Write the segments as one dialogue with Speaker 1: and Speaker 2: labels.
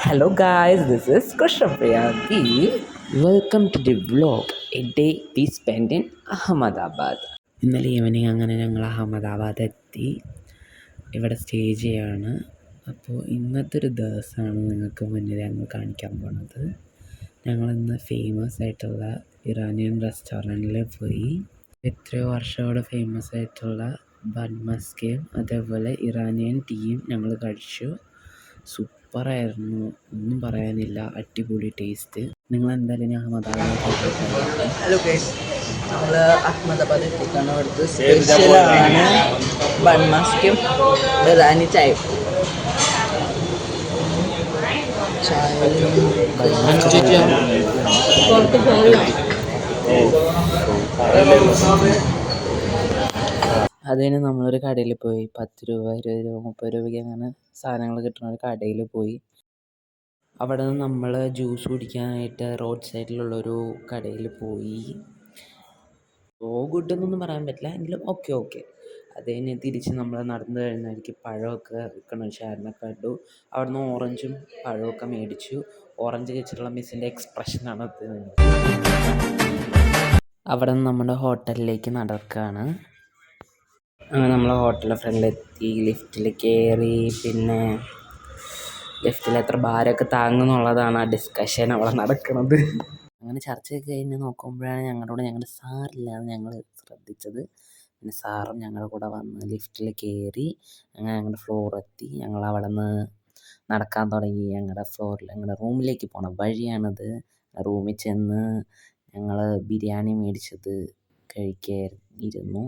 Speaker 1: Hello guys, this is Krishna Priyanti. Welcome to the vlog, a day we spent in Ahmedabad. ഇന്നലെ evening അങ്ങനെ ഞങ്ങൾ അഹമ്മദാബാദ് എത്തി. ഇവിടെ stay ചെയ്യാണ്. അപ്പോൾ ഇന്നത്തെ ഒരു ദിവസമാണ് നിങ്ങൾക്ക് മുന്നിൽ ഞങ്ങൾ കാണിക്കാൻ പോകുന്നത്. ഞങ്ങളിന്ന് ഫേമസ് ആയിട്ടുള്ള ഇറാനിയൻ റെസ്റ്റോറൻറ്റിൽ പോയി. എത്രയോ വർഷത്തോടെ ഫേമസ് ആയിട്ടുള്ള ബൺ മസ്കയും അതേപോലെ ഇറാനിയൻ ടീയും ഞങ്ങൾ കഴിച്ചു. സൂപ്പറായിരുന്നു, ഒന്നും പറയാനില്ല, അടിപൊളി ടേസ്റ്റ്. നിങ്ങൾ എന്തായാലും ഞാൻ അഹമ്മദാബാദ്.
Speaker 2: ഹലോ ഗൈസ്, നമ്മൾ അഹമ്മദാബാദ് എത്തിക്കാണ്. അവിടുത്തെ സ്പെഷ്യലാണ് ബൺ മസ്കും ഇറാനി ചായയും.
Speaker 1: അതിന് നമ്മളൊരു കടയിൽ പോയി. 10 രൂപ, 20 രൂപ, 30 രൂപയ്ക്ക് അങ്ങനെ സാധനങ്ങൾ കിട്ടുന്ന ഒരു കടയിൽ പോയി. അവിടെ നിന്ന് നമ്മൾ ജ്യൂസ് കുടിക്കാനായിട്ട് റോഡ് സൈഡിലുള്ളൊരു കടയിൽ പോയി. സോ ഗുഡ് എന്നൊന്നും പറയാൻ പറ്റില്ല, എങ്കിലും ഓക്കെ. അത് കഴിഞ്ഞ് തിരിച്ച് നമ്മൾ നടന്നു കഴിഞ്ഞാൽ പഴമൊക്കെ വിൽക്കണ ഒരു ചേട്ടനെ കണ്ടു. അവിടെ നിന്ന് ഓറഞ്ചും പഴമൊക്കെ മേടിച്ചു. ഓറഞ്ച് കഴിച്ചിട്ടുള്ള മിസ്സിൻ്റെ എക്സ്പ്രഷനാണ് അത്. അവിടെ നിന്ന് നമ്മുടെ ഹോട്ടലിലേക്ക് നടക്കുകയാണ്. അങ്ങനെ നമ്മൾ ഹോട്ടലിൻ്റെ ഫ്രണ്ടിലെത്തി, ലിഫ്റ്റിൽ കയറി. പിന്നെ ലിഫ്റ്റിൽ എത്ര ഭാരമൊക്കെ താങ്ങുമെന്നുള്ളതാണ് ആ ഡിസ്കഷൻ അവിടെ നടക്കുന്നത്. അങ്ങനെ ചർച്ചയൊക്കെ കഴിഞ്ഞ് നോക്കുമ്പോഴാണ് ഞങ്ങളുടെ സാറില്ലാന്ന് ഞങ്ങൾ ശ്രദ്ധിച്ചത്. പിന്നെ സാറും ഞങ്ങളുടെ കൂടെ വന്ന് ലിഫ്റ്റിൽ കയറി. അങ്ങനെ ഞങ്ങളുടെ ഫ്ലോറെത്തി. ഞങ്ങൾ അവിടെ നിന്ന് നടക്കാൻ തുടങ്ങി. ഞങ്ങളുടെ റൂമിലേക്ക് പോണ വഴിയാണത്. റൂമിൽ ചെന്ന് ഞങ്ങൾ ബിരിയാണി മേടിച്ചത് കഴിക്കാനിരുന്നു.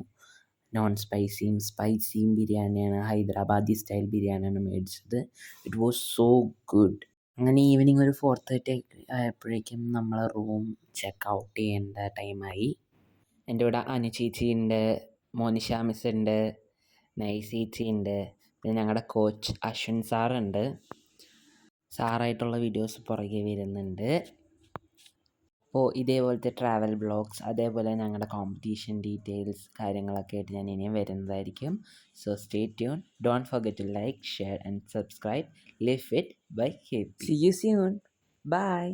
Speaker 1: നോൺ സ്പൈസിയും ബിരിയാണിയാണ്, ഹൈദരാബാദി സ്റ്റൈൽ ബിരിയാണിയാണ് മേടിച്ചത്. It was so good. അങ്ങനെ ഈവനിങ് ഒരു 4:30 ആയപ്പോഴേക്കും നമ്മൾ റൂം ചെക്ക് ഔട്ട് ചെയ്യേണ്ട ടൈമായി. എൻ്റെ കൂടെ അനു ചേച്ചിയുണ്ട്, മോനിഷ മിസ്സുണ്ട്, നൈസ് ചേച്ചിയുണ്ട്, പിന്നെ ഞങ്ങളുടെ കോച്ച് അശ്വിൻ സാറുണ്ട്. സാറായിട്ടുള്ള വീഡിയോസ് പുറകെ വരുന്നുണ്ട്. അപ്പോൾ ഇതേപോലത്തെ ട്രാവൽ ബ്ലോഗ്സ്, അതേപോലെ ഞങ്ങളുടെ കോമ്പറ്റീഷൻ ഡീറ്റെയിൽസ് കാര്യങ്ങളൊക്കെ ആയിട്ട് ഞാൻ ഇനിയും വരുന്നതായിരിക്കും. So stay tune. Don't forget to like, share and subscribe. Live fit by happy. See you soon. Bye.